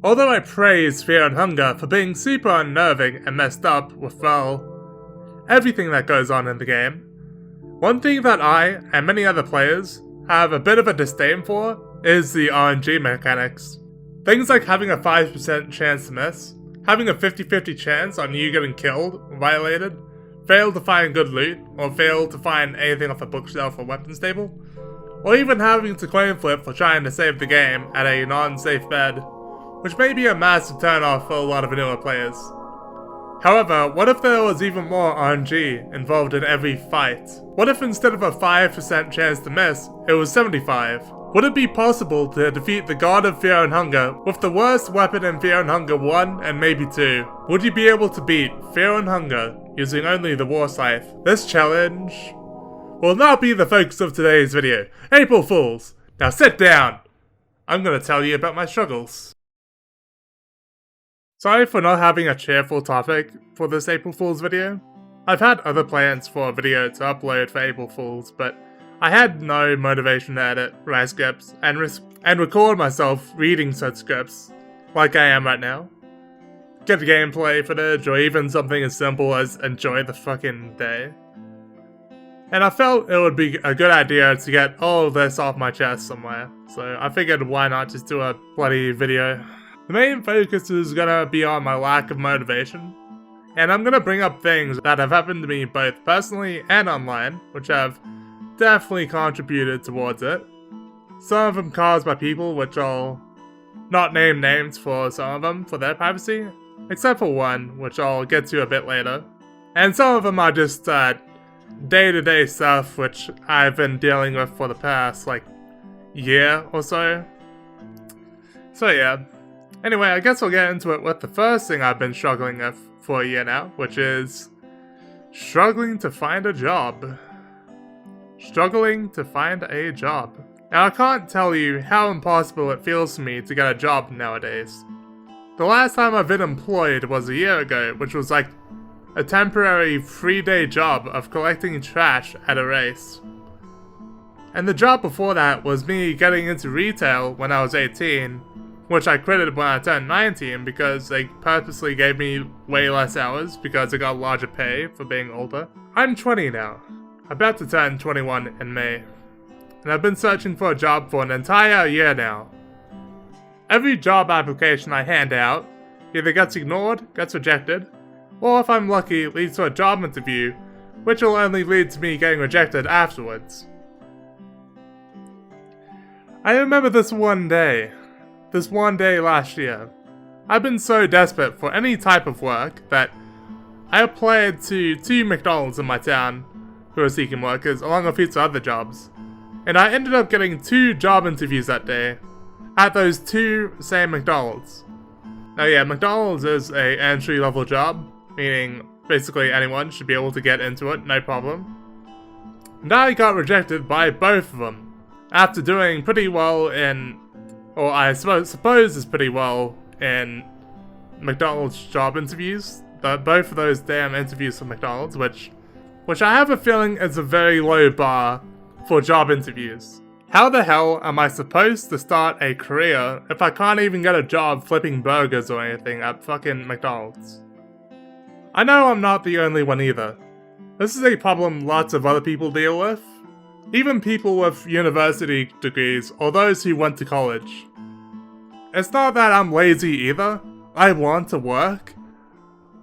Although I praise Fear and Hunger for being super unnerving and messed up with, well, everything that goes on in the game, one thing that I, and many other players, have a bit of a disdain for is the RNG mechanics. Things like having a 5% chance to miss, having a 50-50 chance on you getting killed, violated, fail to find good loot, or fail to find anything off a bookshelf or weapons table, or even having to coin flip for trying to save the game at a non-safe bed, which may be a massive turnoff for a lot of vanilla players. However, what if there was even more RNG involved in every fight? What if instead of a 5% chance to miss, it was 75? Would it be possible to defeat the God of Fear and Hunger with the worst weapon in Fear and Hunger 1 and maybe 2? Would you be able to beat Fear and Hunger using only the War Scythe? This challenge will not be the focus of today's video. April Fools! Now sit down! I'm gonna tell you about my struggles. Sorry for not having a cheerful topic for this April Fool's video. I've had other plans for a video to upload for April Fools, but I had no motivation to edit, write scripts, and record myself reading such scripts, like I am right now. Get gameplay footage, or even something as simple as enjoy the fucking day. And I felt it would be a good idea to get all of this off my chest somewhere, so I figured why not just do a bloody video. The main focus is gonna be on my lack of motivation, and I'm gonna bring up things that have happened to me both personally and online, which have definitely contributed towards it. Some of them caused by people, which I'll not name names for some of them for their privacy, except for one, which I'll get to a bit later. And some of them are just day-to-day stuff which I've been dealing with for the past, year or so. So yeah. Anyway, I guess I'll get into it with the first thing I've been struggling with for a year now, which is struggling to find a job. Struggling to find a job. Now, I can't tell you how impossible it feels to me to get a job nowadays. The last time I've been employed was a year ago, which was like a temporary 3-day job of collecting trash at a race. And the job before that was me getting into retail when I was 18, which I quitted when I turned 19 because they purposely gave me way less hours because I got larger pay for being older. I'm 20 now, about to turn 21 in May, and I've been searching for a job for an entire year now. Every job application I hand out either gets ignored, gets rejected, or if I'm lucky, leads to a job interview, which will only lead to me getting rejected afterwards. I remember this one day last year. I've been so desperate for any type of work that I applied to 2 McDonald's in my town who were seeking workers, along with a few other jobs. And I ended up getting 2 job interviews that day at those 2 same McDonald's. Now yeah, McDonald's is a entry-level job, meaning basically anyone should be able to get into it, no problem. And I got rejected by both of them, after doing pretty well in, or I suppose is pretty well in McDonald's job interviews. Both of those damn interviews for McDonald's, which I have a feeling is a very low bar for job interviews. How the hell am I supposed to start a career if I can't even get a job flipping burgers or anything at fucking McDonald's? I know I'm not the only one either. This is a problem lots of other people deal with. Even people with university degrees or those who went to college. It's not that I'm lazy either. I want to work.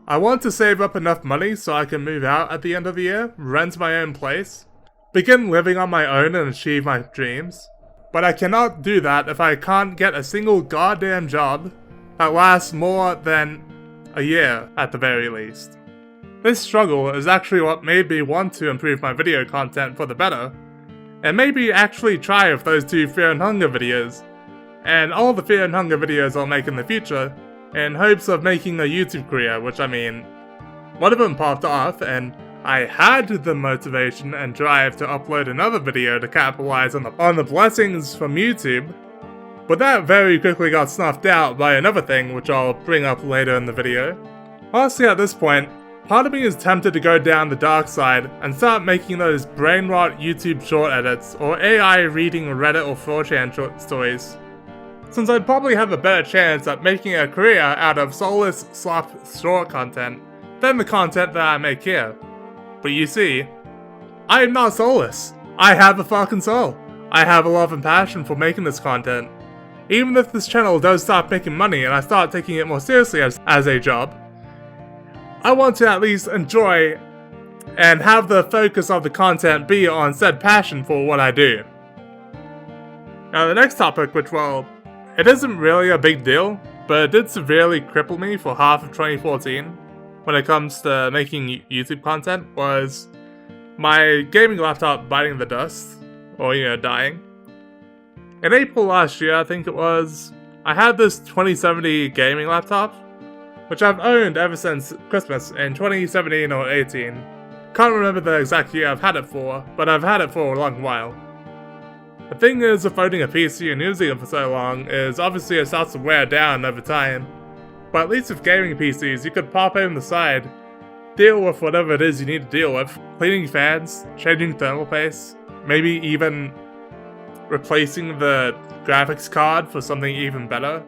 I want to save up enough money so I can move out at the end of the year, rent my own place, begin living on my own and achieve my dreams. But I cannot do that if I can't get a single goddamn job that lasts more than a year at the very least. This struggle is actually what made me want to improve my video content for the better, and maybe actually try with those 2 Fear and Hunger videos, and all the Fear and Hunger videos I'll make in the future, in hopes of making a YouTube career, which I mean, one of them popped off, and I had the motivation and drive to upload another video to capitalize on the blessings from YouTube, but that very quickly got snuffed out by another thing which I'll bring up later in the video. Honestly, at this point, part of me is tempted to go down the dark side and start making those brain rot YouTube short edits or AI reading Reddit or 4chan short stories. since I'd probably have a better chance at making a career out of soulless slop store content than the content that I make here. But you see, I am not soulless. I have a fucking soul. I have a love and passion for making this content. Even if this channel does stop making money and I start taking it more seriously as a job, I want to at least enjoy and have the focus of the content be on said passion for what I do. Now the next topic, which, well, it isn't really a big deal, but it did severely cripple me for half of 2014 when it comes to making YouTube content, was my gaming laptop biting the dust, or dying. In April last year, I think it was, I had this 2070 gaming laptop, which I've owned ever since Christmas in 2017 or 18. Can't remember the exact year I've had it for, but I've had it for a long while. The thing is with owning a PC and using it for so long is obviously it starts to wear down over time, but at least with gaming PCs you could pop it on the side, deal with whatever it is you need to deal with, cleaning fans, changing thermal paste, maybe even replacing the graphics card for something even better,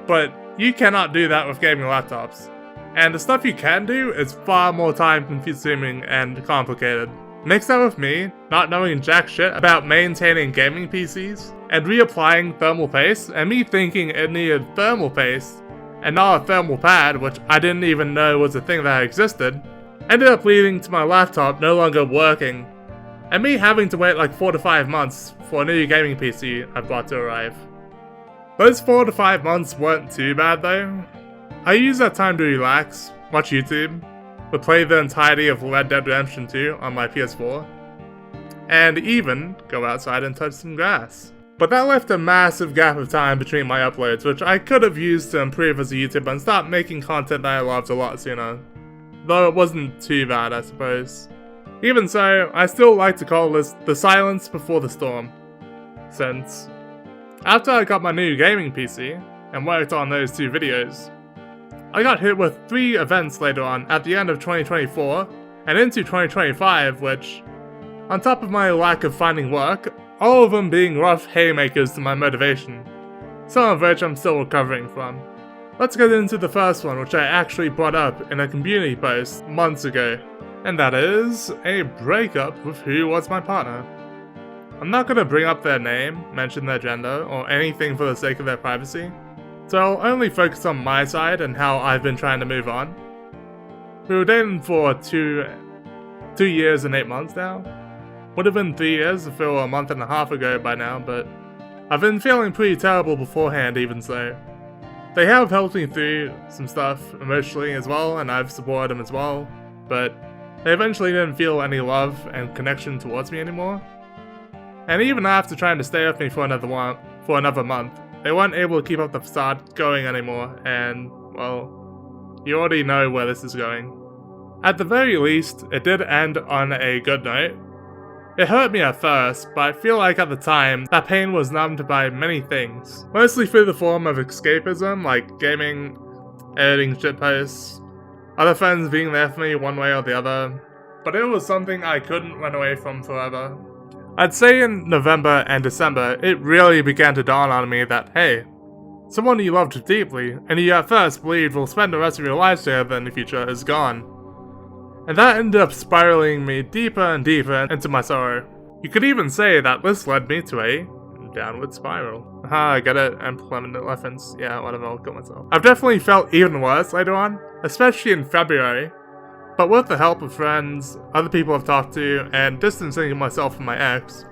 but you cannot do that with gaming laptops. And the stuff you can do is far more time consuming and complicated. Mix that with me not knowing jack shit about maintaining gaming PCs and reapplying thermal paste, and me thinking it needed thermal paste and not a thermal pad, which I didn't even know was a thing that existed, ended up leading to my laptop no longer working, and me having to wait like 4 to 5 months for a new gaming PC I bought to arrive. Those 4 to 5 months weren't too bad though. I used that time to relax, watch YouTube, would play the entirety of Red Dead Redemption 2 on my PS4, and even go outside and touch some grass. But that left a massive gap of time between my uploads, which I could have used to improve as a YouTuber and start making content that I loved a lot sooner. Though it wasn't too bad, I suppose. Even so, I still like to call this the silence before the storm, since after I got my new gaming PC and worked on those 2 videos, I got hit with 3 events later on at the end of 2024 and into 2025, which, on top of my lack of finding work, all of them being rough haymakers to my motivation, some of which I'm still recovering from. Let's get into the first one, which I actually brought up in a community post months ago, and that is a breakup with who was my partner. I'm not going to bring up their name, mention their gender, or anything for the sake of their privacy, so I'll only focus on my side and how I've been trying to move on. We were dating for 2 years and 8 months now. Would have been 3 years if it were a month and a half ago by now, but I've been feeling pretty terrible beforehand even so. They have helped me through some stuff emotionally as well, and I've supported them as well, but they eventually didn't feel any love and connection towards me anymore. And even after trying to stay with me for another month, they weren't able to keep up the facade going anymore, and, well, you already know where this is going. At the very least, it did end on a good note. It hurt me at first, but I feel like at the time, that pain was numbed by many things. Mostly through the form of escapism, like gaming, editing shitposts, other friends being there for me one way or the other, but it was something I couldn't run away from forever. I'd say in November and December, it really began to dawn on me that, hey, someone you loved deeply, and you at first believed will spend the rest of your life together in the future, is gone. And that ended up spiraling me deeper and deeper into my sorrow. You could even say that this led me to a downward spiral. I get it, employment reference, yeah, whatever, I'll kill myself. I've definitely felt even worse later on, especially in February. But with the help of friends, other people I've talked to, and distancing myself from my ex,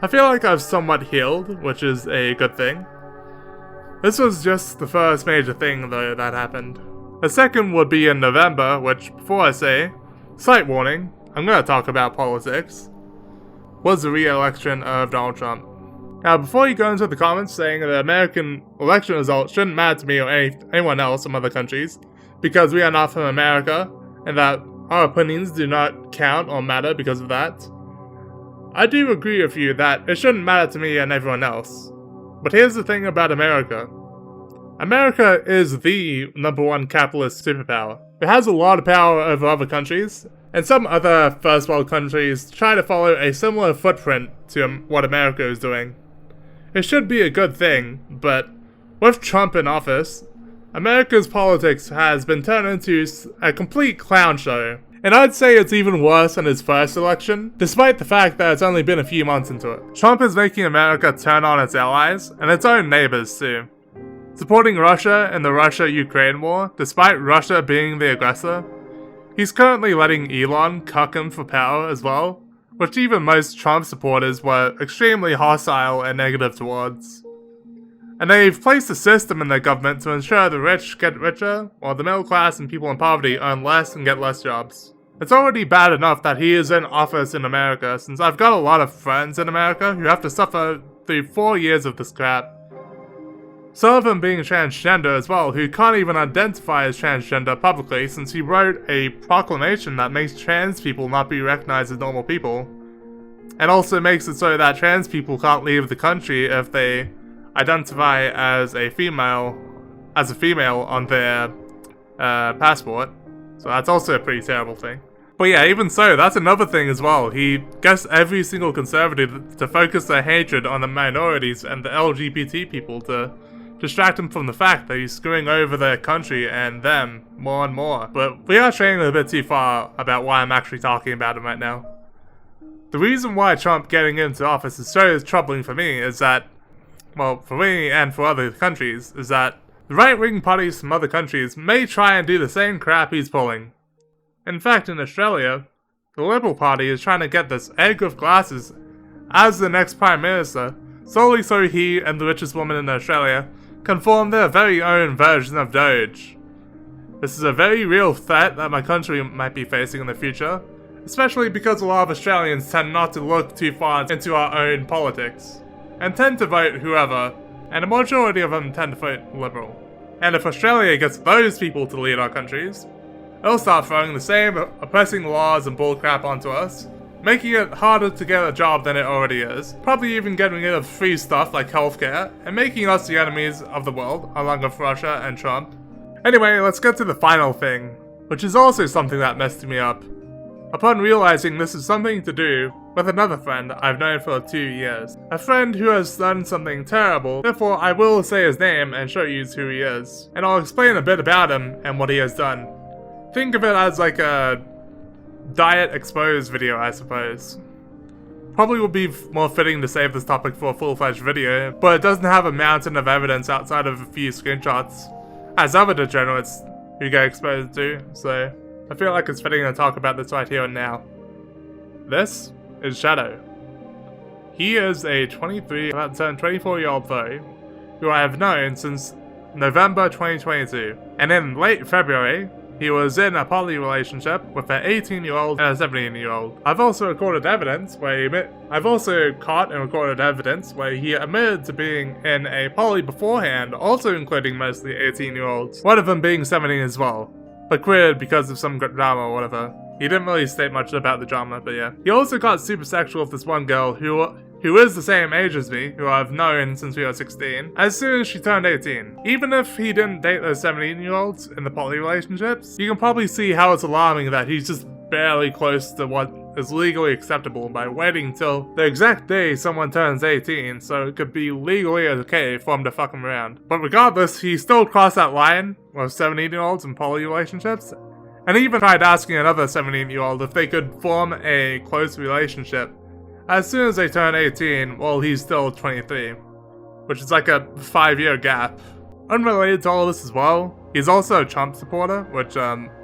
I feel like I've somewhat healed, which is a good thing. This was just the first major thing, though, that happened. The second would be in November, which, before I say, slight warning, I'm going to talk about politics, was the re-election of Donald Trump. Now, before you go into the comments saying that the American election results shouldn't matter to me or anyone else from other countries, because we are not from America, and that our opinions do not count or matter because of that, I do agree with you that it shouldn't matter to me and everyone else. But here's the thing about America. America is the #1 capitalist superpower. It has a lot of power over other countries, and some other first world countries try to follow a similar footprint to what America is doing. It should be a good thing, but With Trump in office, America's politics has been turned into a complete clown show. And I'd say it's even worse than his first election, despite the fact that it's only been a few months into it. Trump is making America turn on its allies, and its own neighbors too. Supporting Russia in the Russia-Ukraine war, despite Russia being the aggressor. He's currently letting Elon cuck him for power as well, which even most Trump supporters were extremely hostile and negative towards. And they've placed a system in their government to ensure the rich get richer, while the middle class and people in poverty earn less and get less jobs. It's already bad enough that he is in office in America, since I've got a lot of friends in America who have to suffer through 4 years of this crap. Some of them being transgender as well, who can't even identify as transgender publicly since he wrote a proclamation that makes trans people not be recognized as normal people. And also makes it so that trans people can't leave the country if they identify as a female on their passport. So that's also a pretty terrible thing. But yeah, even so, that's another thing as well. He gets every single conservative to focus their hatred on the minorities and the LGBT people to distract them from the fact that he's screwing over their country and them more and more. But we are straying a bit too far about why I'm actually talking about him right now. The reason why Trump getting into office is so troubling for me is that, well, for me and for other countries, is that the right-wing parties from other countries may try and do the same crap he's pulling. In fact, in Australia, the Liberal Party is trying to get this egg with glasses as the next Prime Minister, solely so he and the richest woman in Australia can form their very own version of Doge. This is a very real threat that my country might be facing in the future, especially because a lot of Australians tend not to look too far into our own politics, and tend to vote whoever, and a majority of them tend to vote Liberal. And if Australia gets those people to lead our countries, they'll start throwing the same oppressing laws and bullcrap onto us, making it harder to get a job than it already is, probably even getting rid of free stuff like healthcare, and making us the enemies of the world, along with Russia and Trump. Anyway, let's get to the final thing, which is also something that messed me up. Upon realizing this is something to do with another friend I've known for 2 years. A friend who has done something terrible, therefore I will say his name and show you who he is. And I'll explain a bit about him and what he has done. Think of it as like a diet exposed video, I suppose. Probably would be more fitting to save this topic for a full-fledged video, but it doesn't have a mountain of evidence outside of a few screenshots, as other degenerates who get exposed to, so I feel like it's fitting to talk about this right here and now. This is Shadow. He is a 24-year-old though, who I have known since November 2022, and in late February, he was in a poly relationship with an 18-year-old and a 17-year-old. I've also caught and recorded evidence where he admitted to being in a poly beforehand, also including mostly 18-year-olds, one of them being 17 as well, but quit because of some drama or whatever. He didn't really state much about the drama, but yeah. He also got super sexual with this one girl who is the same age as me, who I've known since we were 16, as soon as she turned 18. Even if he didn't date those 17-year-olds in the poly relationships, you can probably see how it's alarming that he's just barely close to what is legally acceptable by waiting till the exact day someone turns 18, so it could be legally okay for him to fuck him around. But regardless, he still crossed that line with 17-year-olds in poly relationships, and even tried asking another 17-year-old if they could form a close relationship as soon as they turn 18 while he's still 23, which is like a 5-year gap. Unrelated to all this as well, he's also a Trump supporter, which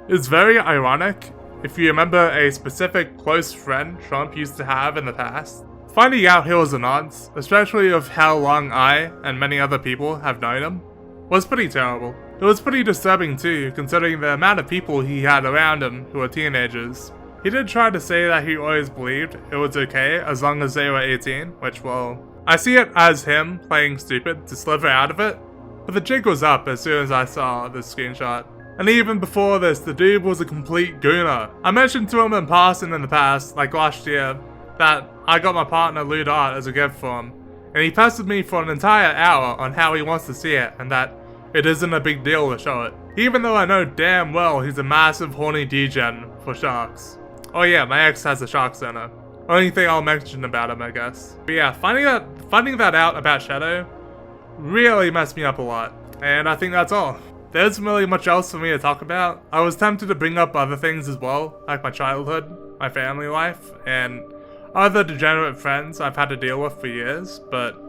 is very ironic if you remember a specific close friend Trump used to have in the past. Finding out he was a nonce, especially of how long I and many other people have known him, was pretty terrible. It was pretty disturbing too, considering the amount of people he had around him who were teenagers. He did try to say that he always believed it was okay as long as they were 18, which, well, I see it as him playing stupid to slither out of it, but the jig was up as soon as I saw this screenshot. And even before this, the dude was a complete gooner. I mentioned to him in passing in the past, like last year, that I got my partner lewd art as a gift for him, and he pestered me for an entire hour on how he wants to see it and that it isn't a big deal to show it. Even though I know damn well he's a massive horny degen for sharks. Oh yeah, my ex has a shark center. Only thing I'll mention about him, I guess. But yeah, finding that out about Shadow really messed me up a lot. And I think that's all. There isn't really much else for me to talk about. I was tempted to bring up other things as well, like my childhood, my family life, and other degenerate friends I've had to deal with for years, but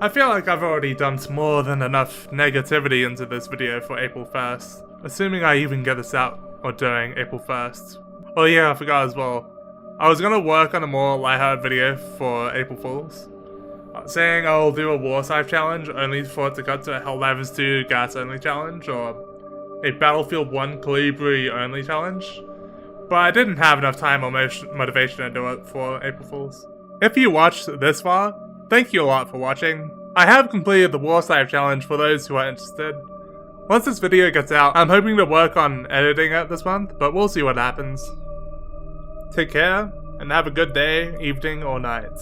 I feel like I've already dumped more than enough negativity into this video for April 1st, assuming I even get this out or during April 1st. Oh yeah, I forgot as well. I was gonna work on a more lighthearted video for April Fools, saying I'll do a War Scythe challenge only for it to cut to a Helldivers 2 gas only challenge, or a Battlefield 1 Calibri only challenge, but I didn't have enough time or motivation to do it for April Fools. If you watched this far, thank you a lot for watching. I have completed the War Scythe challenge for those who are interested. Once this video gets out, I'm hoping to work on editing it this month, but we'll see what happens. Take care, and have a good day, evening, or night.